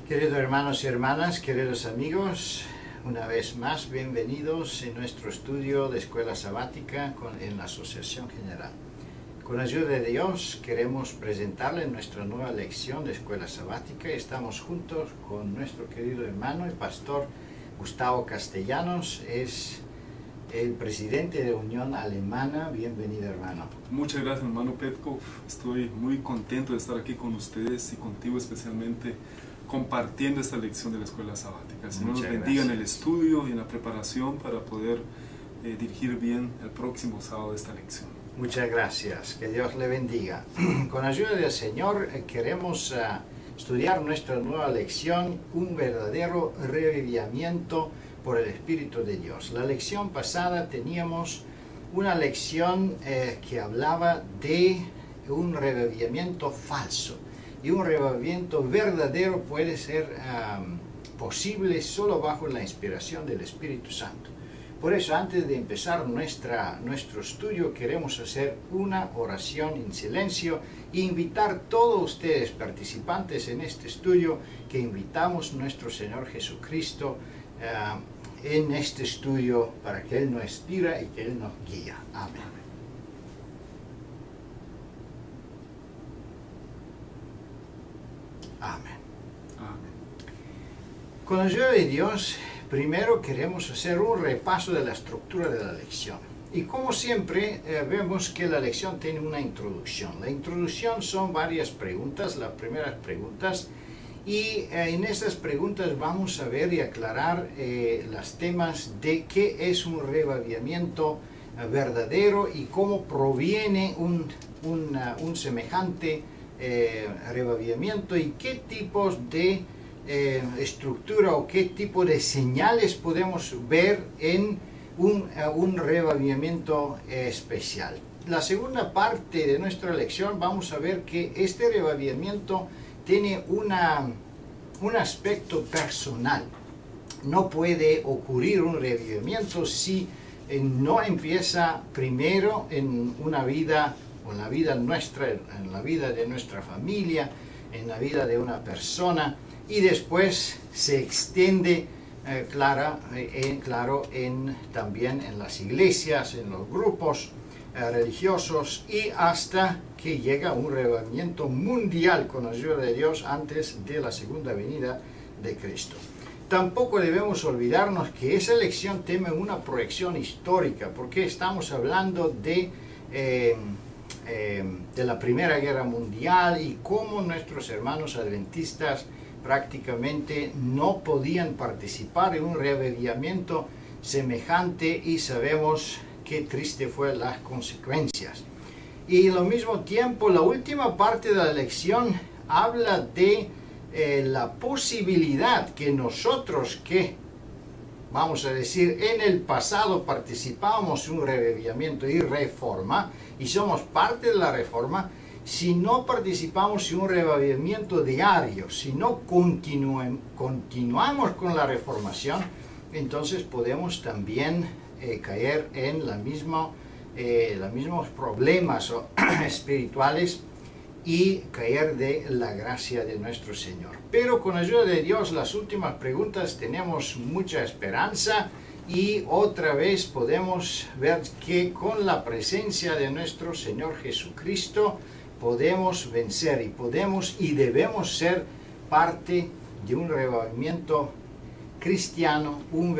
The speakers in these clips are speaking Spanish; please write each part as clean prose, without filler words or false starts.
Queridos hermanos y hermanas, queridos amigos, una vez más bienvenidos en nuestro estudio de Escuela Sabática en la Asociación General. Con la ayuda de Dios queremos presentarles nuestra nueva lección de Escuela Sabática. Estamos juntos con nuestro querido hermano y pastor Gustavo Castellanos, es el presidente de Unión Alemana. Bienvenido, hermano. Muchas gracias, hermano Petkov. Estoy muy contento de estar aquí con ustedes y contigo especialmente compartiendo esta lección de la Escuela Sabática. El Señor nos bendiga en el estudio y en la preparación para poder dirigir bien el próximo sábado de esta lección. Muchas gracias, que Dios le bendiga. Con la ayuda del Señor queremos estudiar nuestra nueva lección, un verdadero revivimiento por el Espíritu de Dios. La lección pasada teníamos una lección que hablaba de un revivimiento falso. Y un revivimiento verdadero puede ser posible solo bajo la inspiración del Espíritu Santo. Por eso, antes de empezar nuestro estudio, queremos hacer una oración en silencio e invitar a todos ustedes participantes en este estudio que invitamos a nuestro Señor Jesucristo en este estudio para que Él nos inspira y que Él nos guía. Amén. Amén. Amén. Con la ayuda de Dios, primero queremos hacer un repaso de la estructura de la lección. Y como siempre, vemos que la lección tiene una introducción. La introducción son varias preguntas, las primeras preguntas. Y en estas preguntas vamos a ver y aclarar los temas de qué es un revivimiento verdadero y cómo proviene un semejante revivimiento y qué tipos de estructura o qué tipo de señales podemos ver en un revivimiento especial. La segunda parte de nuestra lección vamos a ver que este revivimiento tiene un aspecto personal. No puede ocurrir un revivimiento si no empieza primero en una vida, en la vida nuestra, en la vida de nuestra familia, en la vida de una persona, y después se extiende también en las iglesias, en los grupos religiosos, y hasta que llega un revivimiento mundial con la ayuda de Dios antes de la segunda venida de Cristo. Tampoco debemos olvidarnos que esa lección tiene una proyección histórica, porque estamos hablando de la Primera Guerra Mundial y cómo nuestros hermanos adventistas prácticamente no podían participar en un revivimiento semejante, y sabemos qué triste fue las consecuencias. Y al mismo tiempo, la última parte de la lección habla de la posibilidad que nosotros que, vamos a decir, en el pasado participamos en un revivimiento y reforma, y somos parte de la reforma, si no participamos en un revivimiento diario, si no continuamos con la reformación, entonces podemos también caer en los mismos problemas espirituales y caer de la gracia de nuestro Señor. Pero con la ayuda de Dios, las últimas preguntas tenemos mucha esperanza, y otra vez podemos ver que con la presencia de nuestro Señor Jesucristo podemos vencer y debemos ser parte de un revivimiento cristiano, un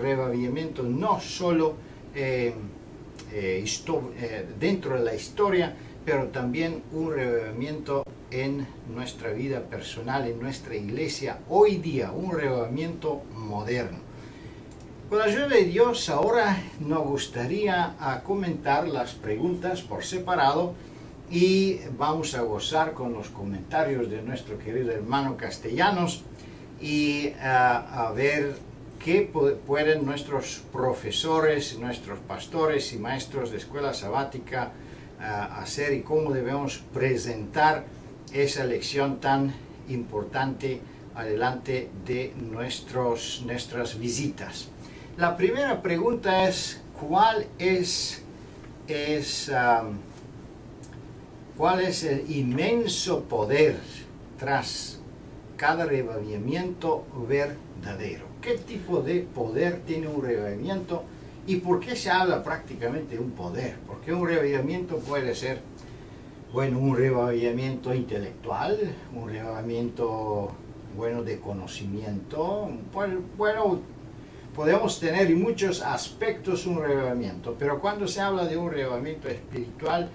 revivimiento no solo dentro de la historia, pero también un revivimiento en nuestra vida personal, en nuestra iglesia hoy día, un revivimiento moderno. Con la ayuda de Dios, ahora nos gustaría comentar las preguntas por separado, y vamos a gozar con los comentarios de nuestro querido hermano Castellanos y a ver qué pueden nuestros profesores, nuestros pastores y maestros de escuela sabática hacer, y cómo debemos presentar esa lección tan importante adelante de nuestras visitas. La primera pregunta es, ¿cuál es el inmenso poder tras cada reavivamiento verdadero. ¿Qué tipo de poder tiene un reavivamiento? ¿Y por qué se habla prácticamente de un poder? Porque un reavivamiento puede ser, bueno, un reavivamiento intelectual, un reavivamiento, bueno, de conocimiento. Bueno, podemos tener en muchos aspectos un reavivamiento, pero cuando se habla de un reavivamiento espiritual,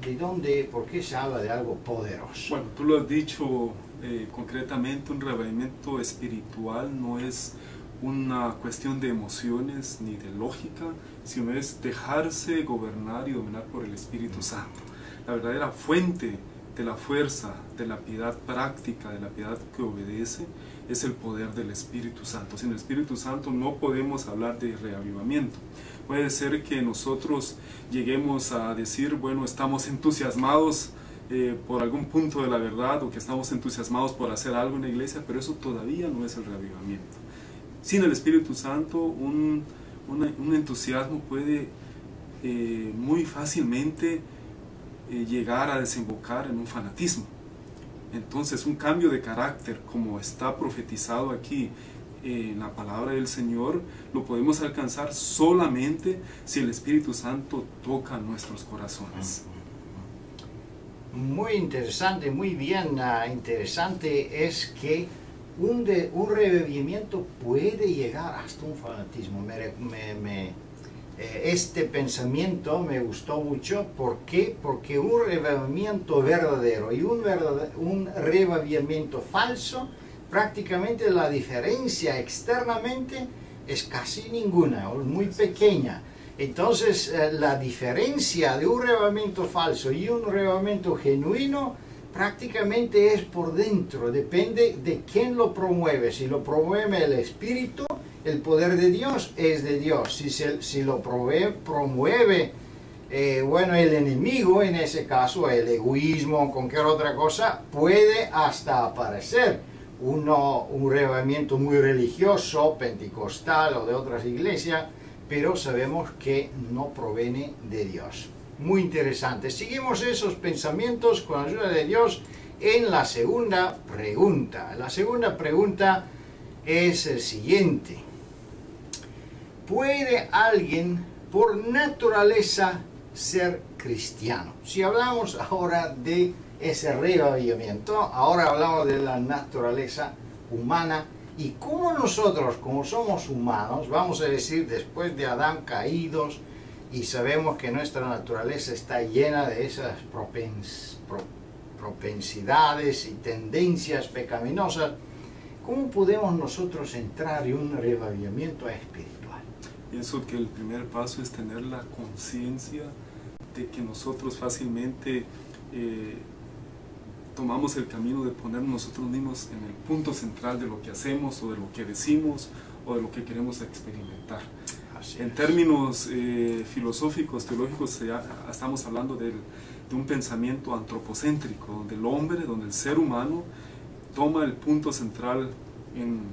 ¿de dónde, por qué se habla de algo poderoso? Bueno, tú lo has dicho concretamente, un reavivamiento espiritual no es una cuestión de emociones ni de lógica, sino es dejarse gobernar y dominar por el Espíritu Santo. La verdadera fuente de la fuerza, de la piedad práctica, de la piedad que obedece, es el poder del Espíritu Santo. Sin el Espíritu Santo no podemos hablar de reavivamiento. Puede ser que nosotros lleguemos a decir, bueno, estamos entusiasmados por algún punto de la verdad, o que estamos entusiasmados por hacer algo en la iglesia, pero eso todavía no es el reavivamiento. Sin el Espíritu Santo, un entusiasmo puede muy fácilmente llegar a desembocar en un fanatismo. Entonces, un cambio de carácter, como está profetizado aquí en la palabra del Señor, lo podemos alcanzar solamente si el Espíritu Santo toca nuestros corazones. Muy interesante, muy bien interesante es que un revivimiento puede llegar hasta un fanatismo. Este pensamiento me gustó mucho. ¿Por qué? Porque un revivimiento verdadero y un revivimiento falso, prácticamente la diferencia externamente es casi ninguna, o muy pequeña. Entonces la diferencia de un revivimiento falso y un revivimiento genuino prácticamente es por dentro, depende de quién lo promueve. Si lo promueve el Espíritu, el poder de Dios es de Dios. Si lo promueve bueno, el enemigo, en ese caso el egoísmo o cualquier otra cosa, puede hasta aparecer un revivimiento muy religioso, pentecostal o de otras iglesias, pero sabemos que no proviene de Dios. Muy interesante. Seguimos esos pensamientos con la ayuda de Dios en la segunda pregunta. La segunda pregunta es el siguiente. ¿Puede alguien por naturaleza ser cristiano? Si hablamos ahora de ese reavivamiento, ahora hablamos de la naturaleza humana y cómo nosotros, como somos humanos, vamos a decir después de Adán caídos, y sabemos que nuestra naturaleza está llena de esas propensidades y tendencias pecaminosas, ¿cómo podemos nosotros entrar en un reavivamiento espiritual? Pienso que el primer paso es tener la conciencia de que nosotros fácilmente tomamos el camino de poner nosotros mismos en el punto central de lo que hacemos o de lo que decimos o de lo que queremos experimentar. En términos filosóficos, teológicos, estamos hablando de un pensamiento antropocéntrico, donde el hombre, donde el ser humano toma el punto central en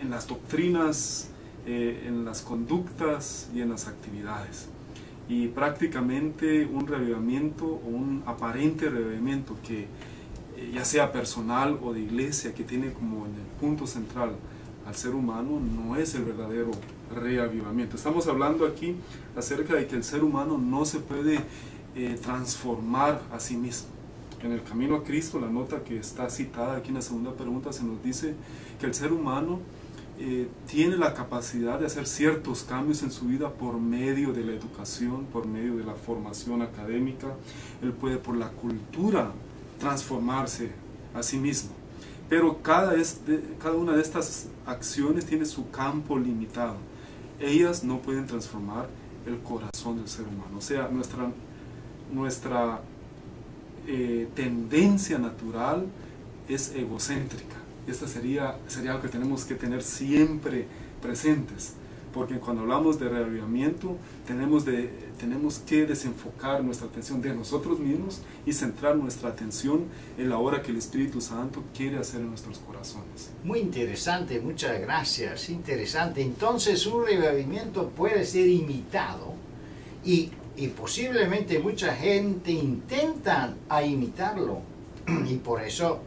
las doctrinas, en las conductas y en las actividades. Y prácticamente un reavivamiento o un aparente reavivamiento que ya sea personal o de iglesia, que tiene como en el punto central al ser humano, no es el verdadero reavivamiento. Estamos hablando aquí acerca de que el ser humano no se puede transformar a sí mismo. En el camino a Cristo, la nota que está citada aquí en la segunda pregunta, se nos dice que el ser humano tiene la capacidad de hacer ciertos cambios en su vida por medio de la educación, por medio de la formación académica. Él puede por la cultura transformarse a sí mismo. Pero cada una de estas acciones tiene su campo limitado. Ellas no pueden transformar el corazón del ser humano. O sea, nuestra tendencia natural es egocéntrica. Esta sería algo que tenemos que tener siempre presentes, porque cuando hablamos de reavivamiento tenemos que desenfocar nuestra atención de nosotros mismos y centrar nuestra atención en la obra que el Espíritu Santo quiere hacer en nuestros corazones. Muy interesante, muchas gracias, interesante. Entonces un reavivamiento puede ser imitado y posiblemente mucha gente intenta imitarlo, y por eso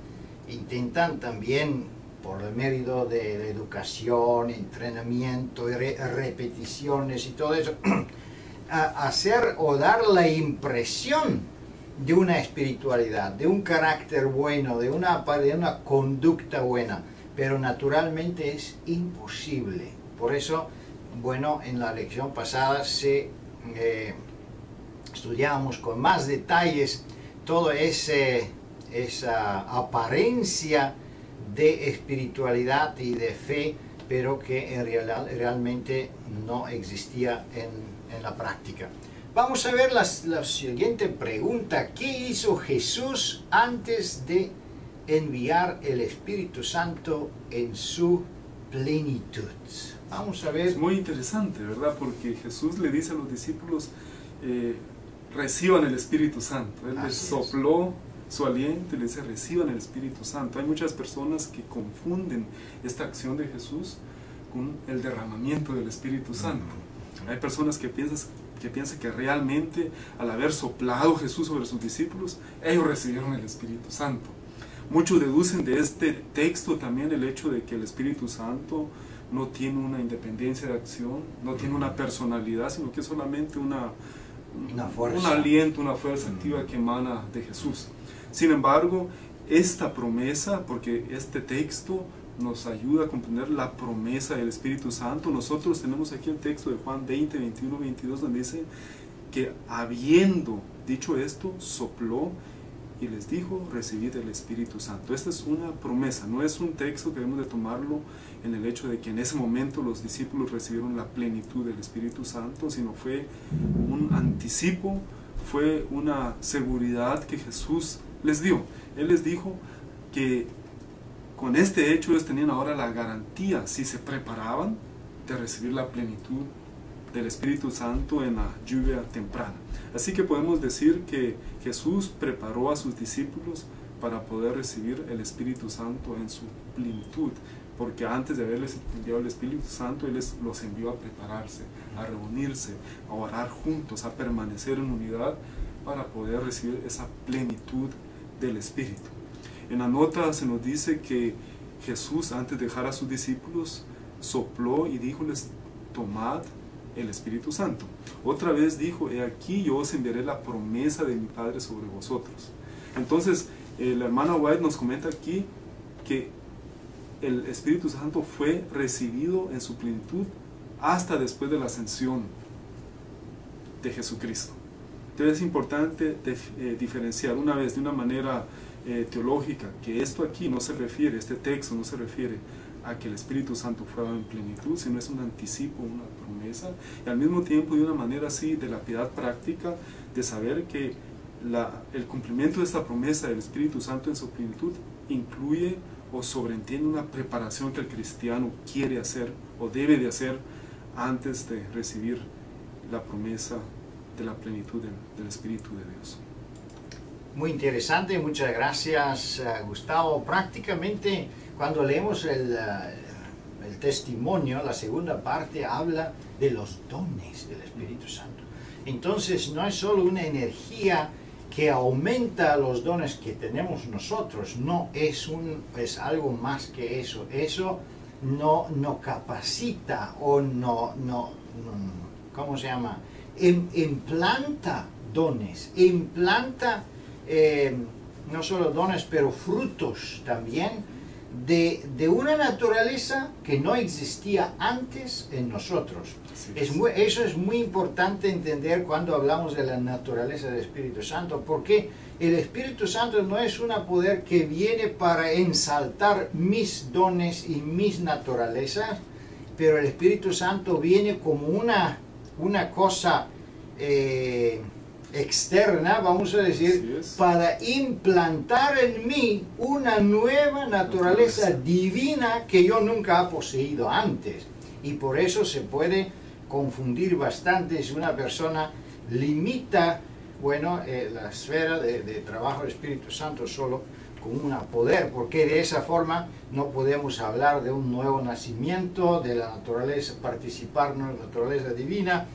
intentan también, por el mérito de la educación, entrenamiento, repeticiones y todo eso, hacer o dar la impresión de una espiritualidad, de un carácter bueno, de una conducta buena, pero naturalmente es imposible. Por eso, bueno, en la lección pasada estudiamos con más detalles toda esa apariencia de espiritualidad y de fe, pero que realmente no existía en la práctica. Vamos a ver la siguiente pregunta. ¿Qué hizo Jesús antes de enviar el Espíritu Santo en su plenitud? Vamos a ver. Es muy interesante, ¿verdad? Porque Jesús le dice a los discípulos, reciban el Espíritu Santo. Él les sopló su aliento y les dice, reciban el Espíritu Santo. Hay muchas personas que confunden esta acción de Jesús con el derramamiento del Espíritu Santo. Hay personas que piensan que realmente al haber soplado Jesús sobre sus discípulos, ellos recibieron el Espíritu Santo. Muchos deducen de este texto también el hecho de que el Espíritu Santo no tiene una independencia de acción, no tiene una personalidad, sino que es solamente un aliento, una fuerza activa que emana de Jesús. Sin embargo, esta promesa, porque este texto nos ayuda a comprender la promesa del Espíritu Santo. Nosotros tenemos aquí el texto de Juan 20, 21, 22, donde dice que habiendo dicho esto, sopló y les dijo, recibid el Espíritu Santo. Esta es una promesa, no es un texto que debemos de tomarlo en el hecho de que en ese momento los discípulos recibieron la plenitud del Espíritu Santo, sino fue un anticipo, fue una seguridad que Jesús les dio. Él les dijo que con este hecho ellos tenían ahora la garantía, si se preparaban, de recibir la plenitud del Espíritu Santo en la lluvia temprana. Así que podemos decir que Jesús preparó a sus discípulos para poder recibir el Espíritu Santo en su plenitud, porque antes de haberles enviado el Espíritu Santo, Él los envió a prepararse, a reunirse, a orar juntos, a permanecer en unidad para poder recibir esa plenitud del Espíritu. En la nota se nos dice que Jesús, antes de dejar a sus discípulos, sopló y díjoles, tomad el Espíritu Santo. Otra vez dijo, he aquí yo os enviaré la promesa de mi Padre sobre vosotros. Entonces, la hermana White nos comenta aquí que el Espíritu Santo fue recibido en su plenitud hasta después de la ascensión de Jesucristo. Entonces es importante diferenciar una vez de una manera teológica que esto aquí no se refiere, este texto no se refiere a que el Espíritu Santo fuera en plenitud, sino es un anticipo, una promesa, y al mismo tiempo de una manera así de la piedad práctica, de saber que el cumplimiento de esta promesa del Espíritu Santo en su plenitud incluye o sobreentiende una preparación que el cristiano quiere hacer o debe de hacer antes de recibir la promesa de la plenitud del Espíritu de Dios. Muy interesante, muchas gracias, Gustavo. Prácticamente cuando leemos el testimonio, la segunda parte habla de los dones del Espíritu Santo. Entonces no es solo una energía que aumenta los dones que tenemos nosotros, no es algo más que eso. Eso no capacita o ¿cómo se llama? Implanta dones, implanta no solo dones, pero frutos también de una naturaleza que no existía antes en nosotros. Eso es muy importante entender cuando hablamos de la naturaleza del Espíritu Santo, porque el Espíritu Santo no es un poder que viene para ensalzar mis dones y mis naturalezas, pero el Espíritu Santo viene como una cosa externa, vamos a decir, para implantar en mí una nueva naturaleza divina que yo nunca he poseído antes. Y por eso se puede confundir bastante si una persona limita, bueno, la esfera de trabajo del Espíritu Santo solo con un poder, porque de esa forma no podemos hablar de un nuevo nacimiento, de la naturaleza, participar en la naturaleza divina.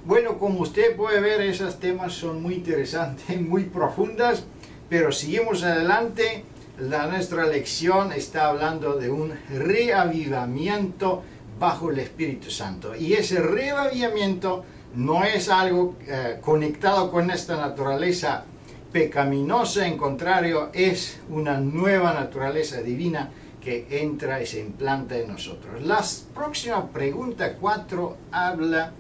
Bueno, como usted puede ver, esos temas son muy interesantes, muy profundas, pero seguimos adelante. nuestra lección está hablando de un reavivamiento bajo el Espíritu Santo. Y ese reavivamiento no es algo conectado con esta naturaleza pecaminosa, en contrario, es una nueva naturaleza divina que entra y se implanta en nosotros. La próxima pregunta 4 habla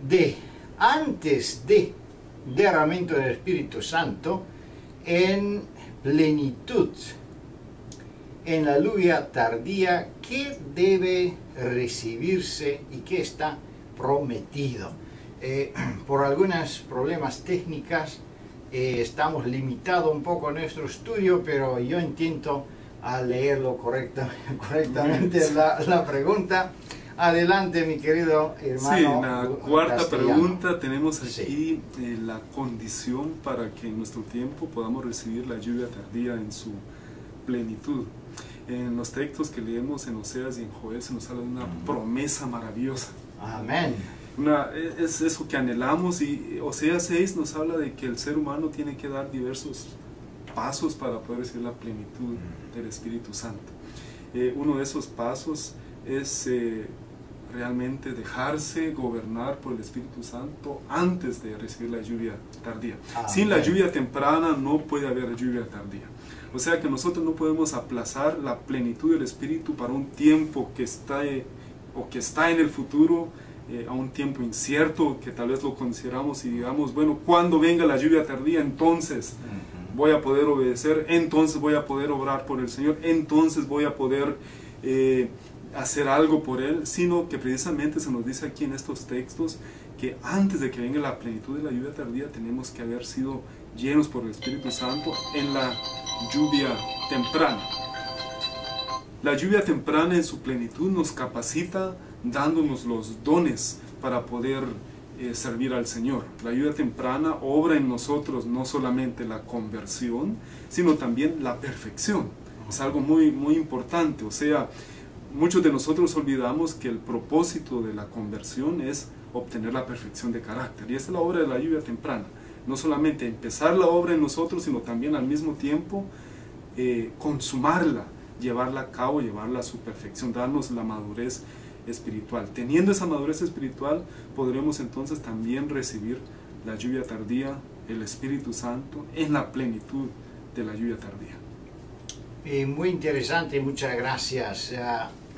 de antes de derramamiento del Espíritu Santo en plenitud, en la lluvia tardía, ¿qué debe recibirse y qué está prometido? Por algunos problemas técnicos estamos limitados un poco en nuestro estudio, pero yo intento a leerlo correctamente la pregunta. Adelante, mi querido hermano. Sí, en la cuarta castellano. Pregunta tenemos aquí la condición para que en nuestro tiempo podamos recibir la lluvia tardía en su plenitud. En los textos que leemos en Oseas y en Joel se nos habla de una promesa maravillosa. Amén. Es eso que anhelamos, y Oseas 6 nos habla de que el ser humano tiene que dar diversos pasos para poder recibir la plenitud del Espíritu Santo. Uno de esos pasos es realmente dejarse gobernar por el Espíritu Santo antes de recibir la lluvia tardía. Sin la lluvia temprana no puede haber lluvia tardía. O sea que nosotros no podemos aplazar la plenitud del Espíritu para un tiempo que está en el futuro, a un tiempo incierto, que tal vez lo consideramos y digamos, bueno, cuando venga la lluvia tardía, entonces voy a poder obedecer, entonces voy a poder obrar por el Señor, entonces voy a poder hacer algo por Él, sino que precisamente se nos dice aquí en estos textos que antes de que venga la plenitud de la lluvia tardía tenemos que haber sido llenos por el Espíritu Santo en la lluvia temprana. La lluvia temprana en su plenitud nos capacita dándonos los dones para poder servir al Señor. La lluvia temprana obra en nosotros no solamente la conversión, sino también la perfección. Es algo muy, muy importante. O sea, muchos de nosotros olvidamos que el propósito de la conversión es obtener la perfección de carácter. Y esta es la obra de la lluvia temprana. No solamente empezar la obra en nosotros, sino también al mismo tiempo consumarla, llevarla a cabo, llevarla a su perfección, darnos la madurez espiritual. Teniendo esa madurez espiritual, podremos entonces también recibir la lluvia tardía, el Espíritu Santo, en la plenitud de la lluvia tardía. Muy interesante, muchas gracias.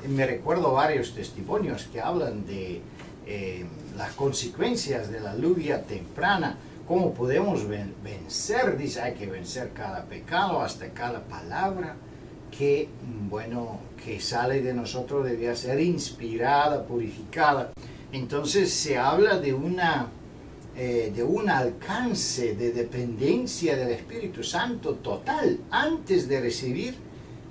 Me recuerdo varios testimonios que hablan de las consecuencias de la lluvia temprana, cómo podemos vencer. Dice, hay que vencer cada pecado, hasta cada palabra que, bueno, que sale de nosotros debía ser inspirada, purificada. Entonces se habla de un alcance de dependencia del Espíritu Santo total antes de recibir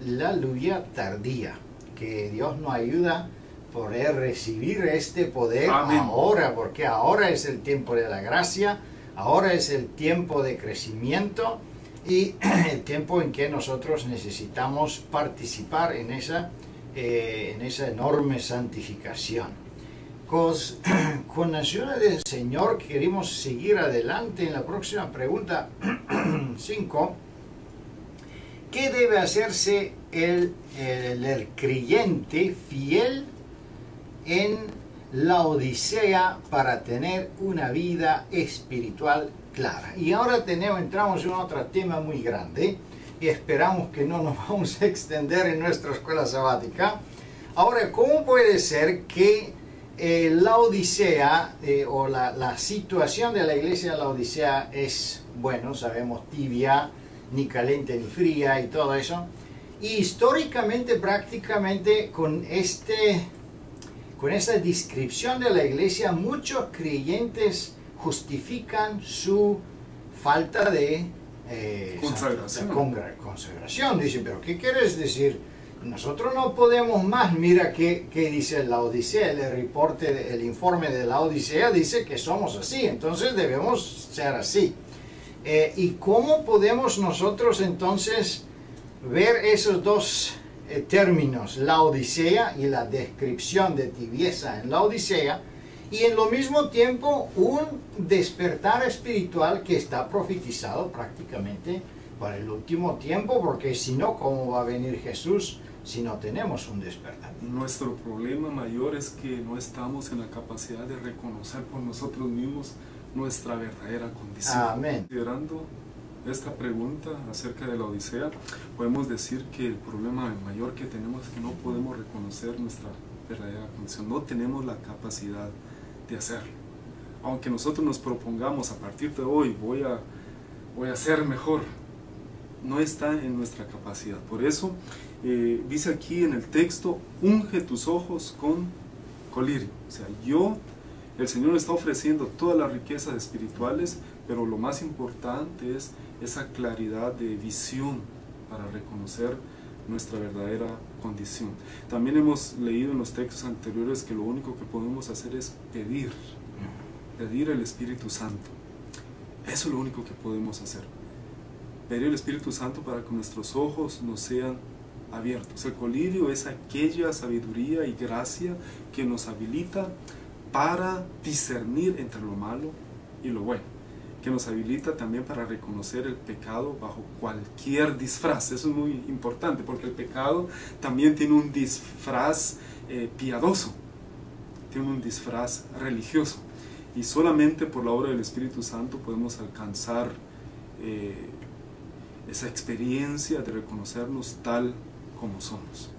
la lluvia tardía. Que Dios nos ayuda a poder recibir este poder. Amén. Ahora, porque ahora es el tiempo de la gracia, ahora es el tiempo de crecimiento y el tiempo en que nosotros necesitamos participar en esa enorme santificación. Con la ayuda del Señor queremos seguir adelante en la próxima pregunta 5. ¿Qué debe hacerse el creyente fiel en la Odisea para tener una vida espiritual clara? Y ahora entramos en otro tema muy grande y esperamos que no nos vamos a extender en nuestra escuela sabática. Ahora, ¿cómo puede ser que la Odisea o la situación de la iglesia de la Odisea es, bueno, sabemos, tibia, ni caliente ni fría y todo eso? Y históricamente, prácticamente, con esta descripción de la iglesia, muchos creyentes justifican su falta de consagración. Dicen, pero ¿qué quieres decir? Nosotros no podemos más. Mira qué dice la Odisea, el informe de la Odisea dice que somos así, entonces debemos ser así. ¿Y cómo podemos nosotros entonces ver esos dos términos, la Odisea y la descripción de tibieza en la Odisea, y en lo mismo tiempo un despertar espiritual que está profetizado prácticamente para el último tiempo, porque si no, ¿cómo va a venir Jesús si no tenemos un despertar? Nuestro problema mayor es que no estamos en la capacidad de reconocer por nosotros mismos nuestra verdadera condición. Amén. Considerando esta pregunta acerca de la Odisea, podemos decir que el problema mayor que tenemos es que no podemos reconocer nuestra verdadera condición, no tenemos la capacidad de hacerlo. Aunque nosotros nos propongamos a partir de hoy voy a ser mejor, no está en nuestra capacidad. Por eso dice aquí en el texto, unge tus ojos con colirio. O sea, el Señor nos está ofreciendo todas las riquezas espirituales, pero lo más importante es esa claridad de visión para reconocer nuestra verdadera condición. También hemos leído en los textos anteriores que lo único que podemos hacer es pedir el Espíritu Santo. Eso es lo único que podemos hacer. Pedir el Espíritu Santo para que nuestros ojos nos sean abiertos. El colirio es aquella sabiduría y gracia que nos habilita para discernir entre lo malo y lo bueno, que nos habilita también para reconocer el pecado bajo cualquier disfraz. Eso es muy importante, porque el pecado también tiene un disfraz piadoso, tiene un disfraz religioso, y solamente por la obra del Espíritu Santo podemos alcanzar esa experiencia de reconocernos tal como somos.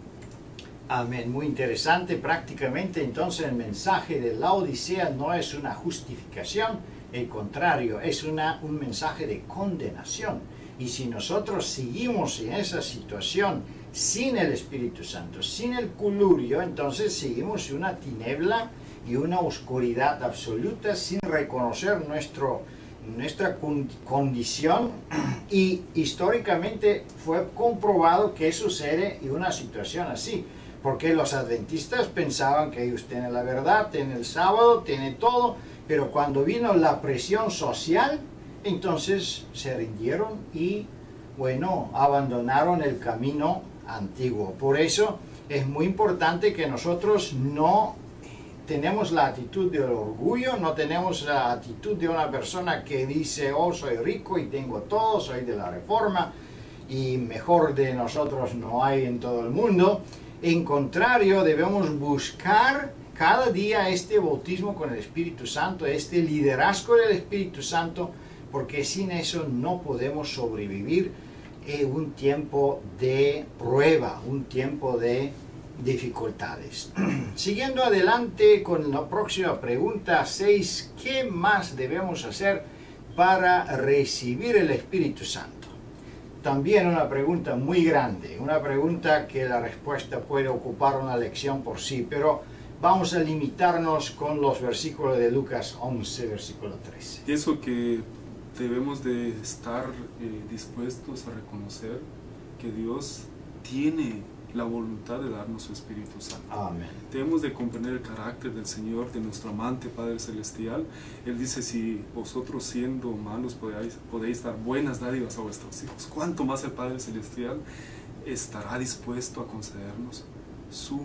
Amén, muy interesante. Prácticamente entonces el mensaje de la Odisea no es una justificación, el contrario, es un mensaje de condenación. Y si nosotros seguimos en esa situación sin el Espíritu Santo, sin el colurio, entonces seguimos en una tiniebla y una oscuridad absoluta sin reconocer nuestra condición. Y históricamente fue comprobado que sucede en una situación así, porque los adventistas pensaban que ellos tienen la verdad, tienen el sábado, tienen todo, pero cuando vino la presión social, entonces se rindieron y, bueno, abandonaron el camino antiguo. Por eso es muy importante que nosotros no tenemos la actitud del orgullo, no tenemos la actitud de una persona que dice, oh, soy rico y tengo todo, soy de la Reforma y mejor de nosotros no hay en todo el mundo. En contrario, debemos buscar cada día este bautismo con el Espíritu Santo, este liderazgo del Espíritu Santo, porque sin eso no podemos sobrevivir un tiempo de prueba, un tiempo de dificultades. Siguiendo adelante con la próxima pregunta 6, ¿qué más debemos hacer para recibir el Espíritu Santo? También una pregunta muy grande, una pregunta que la respuesta puede ocupar una lección por sí, pero vamos a limitarnos con los versículos de Lucas 11, versículo 13. Pienso que debemos de estar dispuestos a reconocer que Dios tiene la voluntad de darnos su Espíritu Santo. Amén. Debemos de comprender el carácter del Señor, de nuestro amante Padre Celestial. Él dice, si vosotros siendo malos podéis dar buenas dádivas a vuestros hijos, ¿cuánto más el Padre Celestial estará dispuesto a concedernos su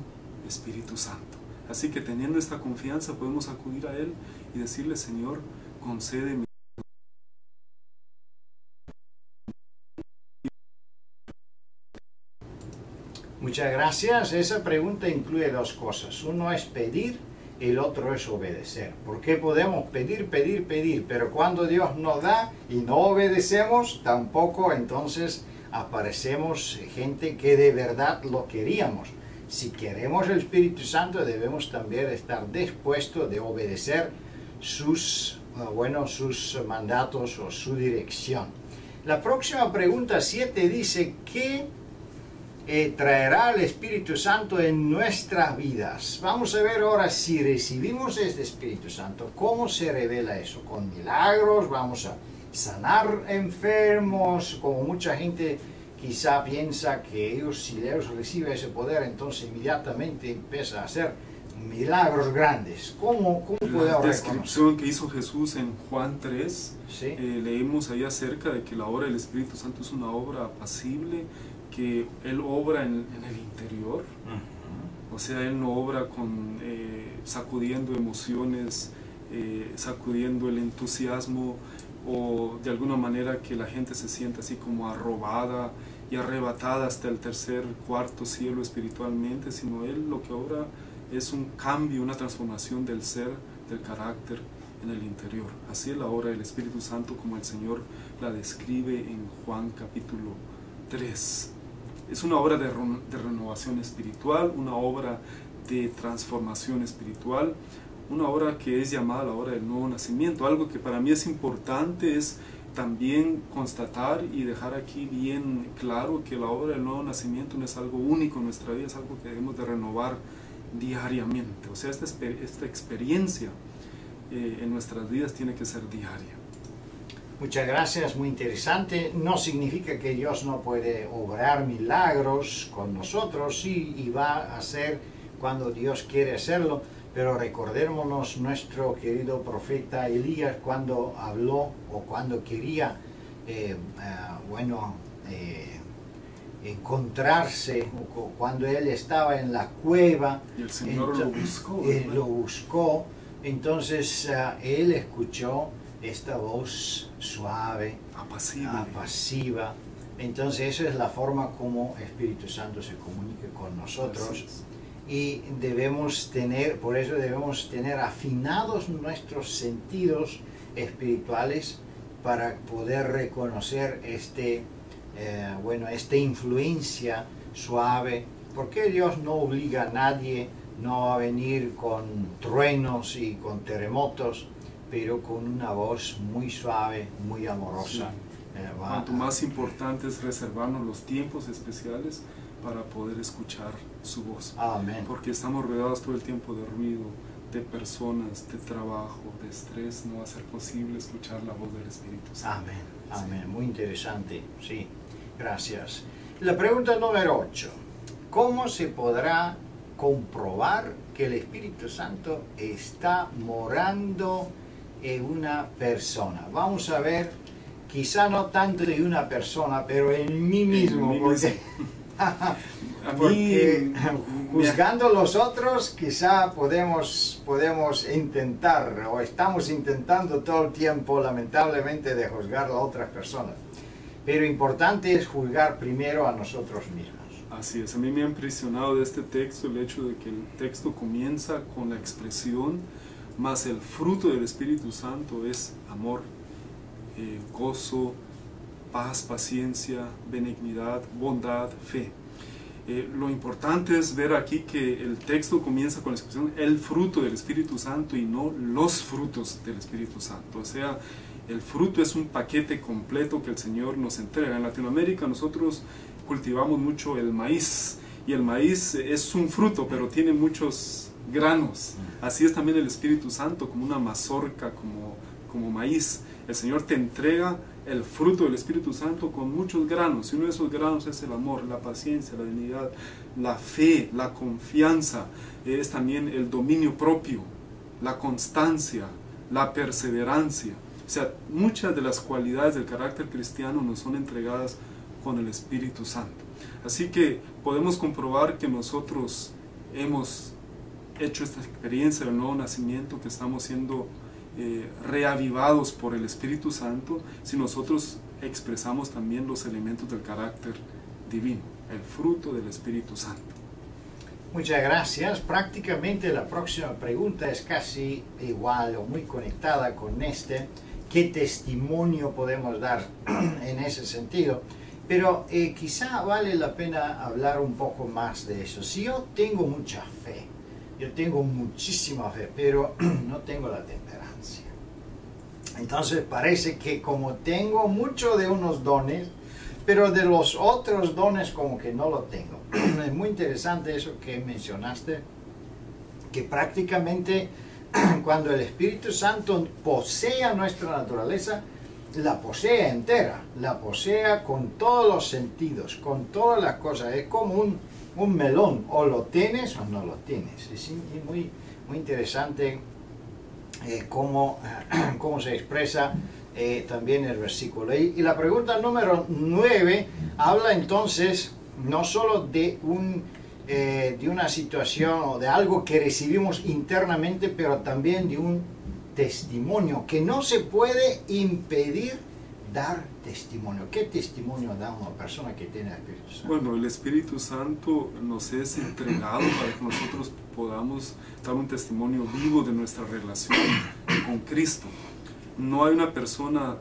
Espíritu Santo? Así que teniendo esta confianza podemos acudir a Él y decirle, Señor, concédeme. Muchas gracias. Esa pregunta incluye dos cosas. Uno es pedir, el otro es obedecer. Porque podemos pedir, pero cuando Dios nos da y no obedecemos, tampoco entonces aparecemos gente que de verdad lo queríamos. Si queremos el Espíritu Santo, debemos también estar dispuestos de obedecer sus mandatos o su dirección. La próxima pregunta 7 dice, ¿qué traerá el Espíritu Santo en nuestras vidas? Vamos a ver ahora si recibimos este Espíritu Santo, ¿cómo se revela eso? ¿Con milagros? ¿Vamos a sanar enfermos? Como mucha gente quizá piensa que ellos, si ellos reciben ese poder, entonces inmediatamente empieza a hacer milagros grandes. ¿Cómo podemos La reconocer? descripción que hizo Jesús en Juan 3, ¿Sí? leímos ahí acerca de que la obra del Espíritu Santo es una obra apacible, que Él obra en el interior. O sea, Él no obra sacudiendo emociones, sacudiendo el entusiasmo, o de alguna manera que la gente se sienta así como arrobada y arrebatada hasta el tercer, cuarto cielo espiritualmente, sino Él lo que obra es un cambio, una transformación del ser, del carácter en el interior. Así es la obra del Espíritu Santo como el Señor la describe en Juan capítulo 3. Es una obra de renovación espiritual, una obra de transformación espiritual, una obra que es llamada la obra del nuevo nacimiento. Algo que para mí es importante es también constatar y dejar aquí bien claro que la obra del nuevo nacimiento no es algo único en nuestra vida, es algo que debemos de renovar diariamente. O sea, esta experiencia en nuestras vidas tiene que ser diaria. Muchas gracias, muy interesante. No significa que Dios no puede obrar milagros con nosotros, sí, y va a hacer cuando Dios quiere hacerlo, pero recordémonos nuestro querido profeta Elías cuando habló o cuando quería encontrarse, o cuando él estaba en la cueva y el Señor lo buscó, entonces él escuchó esta voz suave, apasiva. Entonces esa es la forma como Espíritu Santo se comunica con nosotros. Y debemos tener, por eso debemos tener afinados nuestros sentidos espirituales para poder reconocer esta influencia suave, porque Dios no obliga a nadie, no va a venir con truenos y con terremotos, pero con una voz muy suave, muy amorosa. Sí. Cuanto más importante es reservarnos los tiempos especiales para poder escuchar su voz. Amén. Porque estamos rodeados todo el tiempo de ruido, de personas, de trabajo, de estrés. No va a ser posible escuchar la voz del Espíritu Santo. Amén. Amén. Muy interesante. Sí. Gracias. La pregunta número 8. ¿Cómo se podrá comprobar que el Espíritu Santo está morando en una persona? Vamos a ver, quizá no tanto de una persona, pero en mí mismo. Porque juzgando a los otros quizá podemos intentar, o estamos intentando todo el tiempo lamentablemente de juzgar a otras personas, pero importante es juzgar primero a nosotros mismos. Así es, a mí me ha impresionado de este texto el hecho de que el texto comienza con la expresión, más el fruto del Espíritu Santo es amor, gozo, paz, paciencia, benignidad, bondad, fe. Lo importante es ver aquí que el texto comienza con la expresión el fruto del Espíritu Santo y no los frutos del Espíritu Santo. O sea, el fruto es un paquete completo que el Señor nos entrega. En Latinoamérica nosotros cultivamos mucho el maíz, y el maíz es un fruto, pero tiene muchos granos. Así es también el Espíritu Santo, como una mazorca, como maíz. El Señor te entrega el fruto del Espíritu Santo con muchos granos, y uno de esos granos es el amor, la paciencia, la benignidad, la fe, la confianza, es también el dominio propio, la constancia, la perseverancia. O sea, muchas de las cualidades del carácter cristiano nos son entregadas con el Espíritu Santo. Así que podemos comprobar que nosotros hemos hecho esta experiencia del nuevo nacimiento, que estamos siendo reavivados por el Espíritu Santo, si nosotros expresamos también los elementos del carácter divino, el fruto del Espíritu Santo. Muchas gracias. Prácticamente la próxima pregunta es casi igual o muy conectada con ¿qué testimonio podemos dar en ese sentido? Pero quizá vale la pena hablar un poco más de eso. Si yo tengo mucha fe, yo tengo muchísima fe, pero no tengo la temperancia. Entonces parece que como tengo mucho de unos dones, pero de los otros dones como que no lo tengo. Es muy interesante eso que mencionaste, que prácticamente cuando el Espíritu Santo posea nuestra naturaleza, la posee entera, la posea con todos los sentidos, con todas las cosas. Es como un melón, o lo tienes o no lo tienes. Es muy interesante cómo se expresa también el versículo. Y la pregunta número 9 habla entonces no solo de una situación o de algo que recibimos internamente, pero también de un testimonio, que no se puede impedir dar testimonio. ¿Qué testimonio da una persona que tiene el Espíritu Santo? Bueno, el Espíritu Santo nos es entregado para que nosotros podamos dar un testimonio vivo de nuestra relación con Cristo. No hay una persona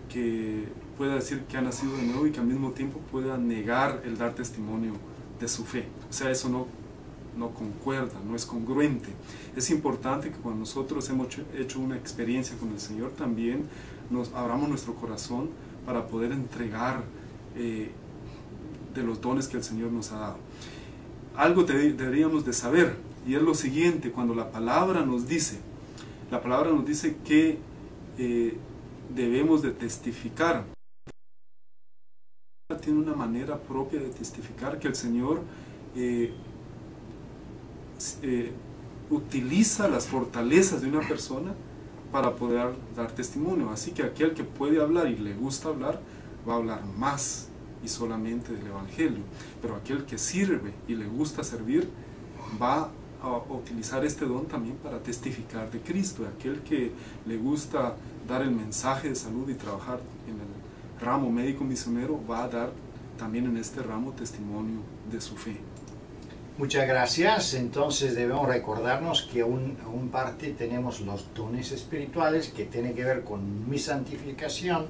que pueda decir que ha nacido de nuevo y que al mismo tiempo pueda negar el dar testimonio de su fe. O sea, eso no concuerda, no es congruente. Es importante que cuando nosotros hemos hecho una experiencia con el Señor, también nos abramos nuestro corazón para poder entregar de los dones que el Señor nos ha dado. Algo deberíamos de saber, y es lo siguiente: cuando la palabra nos dice que debemos de testificar, tiene una manera propia de testificar, que el Señor utiliza las fortalezas de una persona para poder dar testimonio. Así que aquel que puede hablar y le gusta hablar, va a hablar más y solamente del Evangelio. Pero aquel que sirve y le gusta servir, va a utilizar este don también para testificar de Cristo. Aquel que le gusta dar el mensaje de salud y trabajar en el ramo médico misionero, va a dar también en este ramo testimonio de su fe. Muchas gracias. Entonces debemos recordarnos que aún parte tenemos los dones espirituales, que tiene que ver con mi santificación.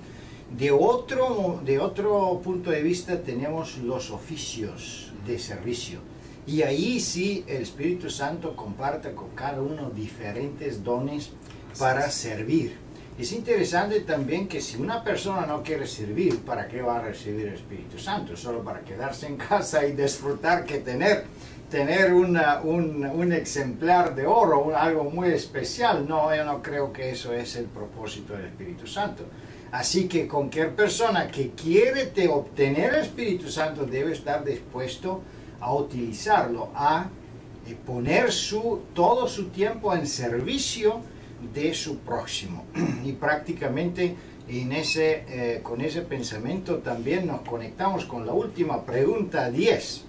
De otro punto de vista tenemos los oficios de servicio. Y ahí sí el Espíritu Santo comparte con cada uno diferentes dones para servir. Es interesante también que si una persona no quiere servir, ¿para qué va a recibir el Espíritu Santo? Solo para quedarse en casa y disfrutar, que tener un ejemplar de oro, algo muy especial. No, yo no creo que eso es el propósito del Espíritu Santo. Así que cualquier persona que quiere obtener el Espíritu Santo debe estar dispuesto a utilizarlo, a poner todo su tiempo en servicio de su próximo. Y prácticamente con ese pensamiento también nos conectamos con la última pregunta 10.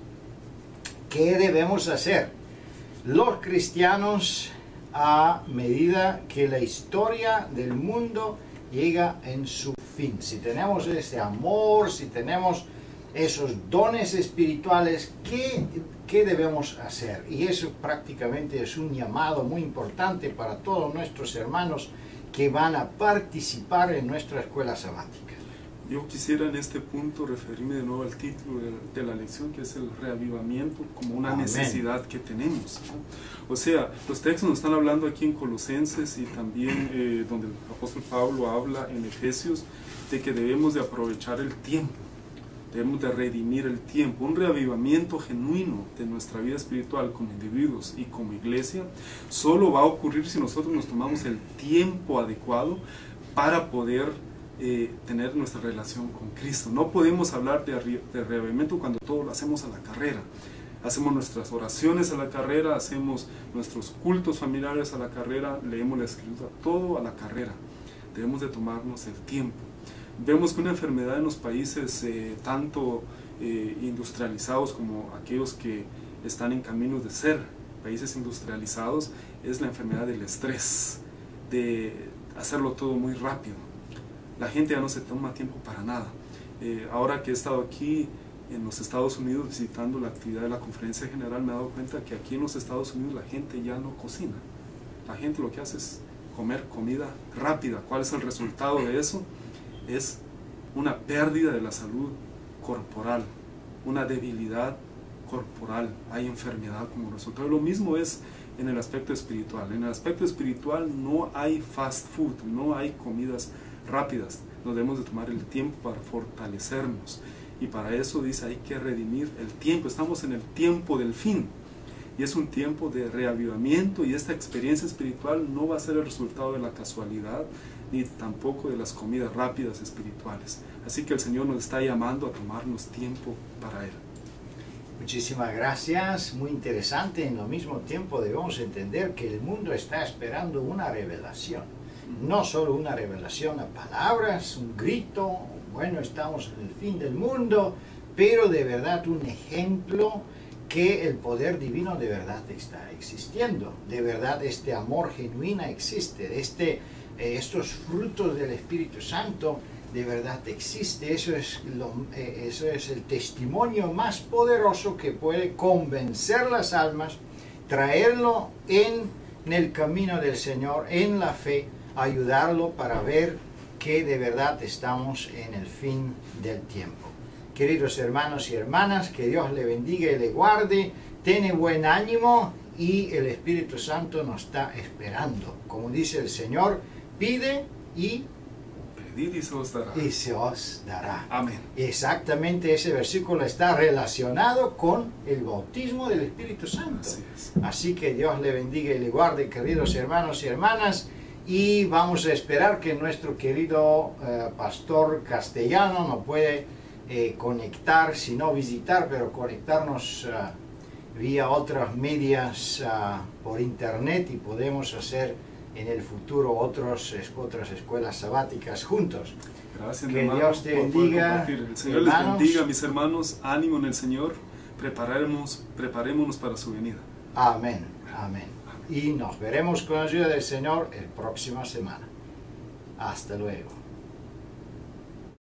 ¿Qué debemos hacer los cristianos a medida que la historia del mundo llega en su fin? Si tenemos ese amor, si tenemos esos dones espirituales, ¿qué debemos hacer? Y eso prácticamente es un llamado muy importante para todos nuestros hermanos que van a participar en nuestra escuela sabática. Yo quisiera en este punto referirme de nuevo al título de la lección, que es el reavivamiento como una necesidad que tenemos, ¿no? O sea, los textos nos están hablando aquí en Colosenses y también donde el apóstol Pablo habla en Efesios, de que debemos de aprovechar el tiempo, debemos de redimir el tiempo. Un reavivamiento genuino de nuestra vida espiritual como individuos y como iglesia solo va a ocurrir si nosotros nos tomamos el tiempo adecuado para poder tener nuestra relación con Cristo. No podemos hablar de reavivamiento cuando todo lo hacemos a la carrera. Hacemos nuestras oraciones a la carrera, hacemos nuestros cultos familiares a la carrera, leemos la Escritura, todo a la carrera. Debemos de tomarnos el tiempo. Vemos que una enfermedad en los países tanto industrializados como aquellos que están en caminos de ser países industrializados es la enfermedad del estrés, de hacerlo todo muy rápido. La gente ya no se toma tiempo para nada. Ahora que he estado aquí en los Estados Unidos visitando la actividad de la conferencia general, me he dado cuenta que aquí en los Estados Unidos la gente ya no cocina. La gente lo que hace es comer comida rápida. ¿Cuál es el resultado de eso? Es una pérdida de la salud corporal, una debilidad corporal, hay enfermedad como resultado. Lo mismo es en el aspecto espiritual. En el aspecto espiritual no hay fast food, no hay comidas rápidas. Nos debemos de tomar el tiempo para fortalecernos, y para eso dice hay que redimir el tiempo. Estamos en el tiempo del fin y es un tiempo de reavivamiento, y esta experiencia espiritual no va a ser el resultado de la casualidad ni tampoco de las comidas rápidas espirituales. Así que el Señor nos está llamando a tomarnos tiempo para Él. Muchísimas gracias, muy interesante. En lo mismo tiempo debemos entender que el mundo está esperando una revelación, no solo una revelación a palabras, un grito, bueno, estamos en el fin del mundo, pero de verdad un ejemplo que el poder divino de verdad está existiendo, de verdad este amor genuino existe, estos frutos del Espíritu Santo de verdad existe. Eso es el testimonio más poderoso que puede convencer las almas, traerlo en el camino del Señor, en la fe, ayudarlo para ver que de verdad estamos en el fin del tiempo. Queridos hermanos y hermanas, que Dios le bendiga y le guarde, tiene buen ánimo y el Espíritu Santo nos está esperando. Como dice el Señor, pide y pedid y se os dará. Y se os dará. Amén. Exactamente, ese versículo está relacionado con el bautismo del Espíritu Santo. Así es. Así que Dios le bendiga y le guarde, queridos hermanos y hermanas. Y vamos a esperar que nuestro querido pastor castellano nos puede conectar, si no visitar, pero conectarnos vía otras medias por internet, y podemos hacer en el futuro otras escuelas sabáticas juntos. Gracias, Que hermano, Dios te por poder bendiga, compartir. El Señor hermanos. les bendiga, mis hermanos. Ánimo en el Señor. Preparémonos para su venida. Amén, amén. Y nos veremos con la ayuda del Señor la próxima semana. Hasta luego.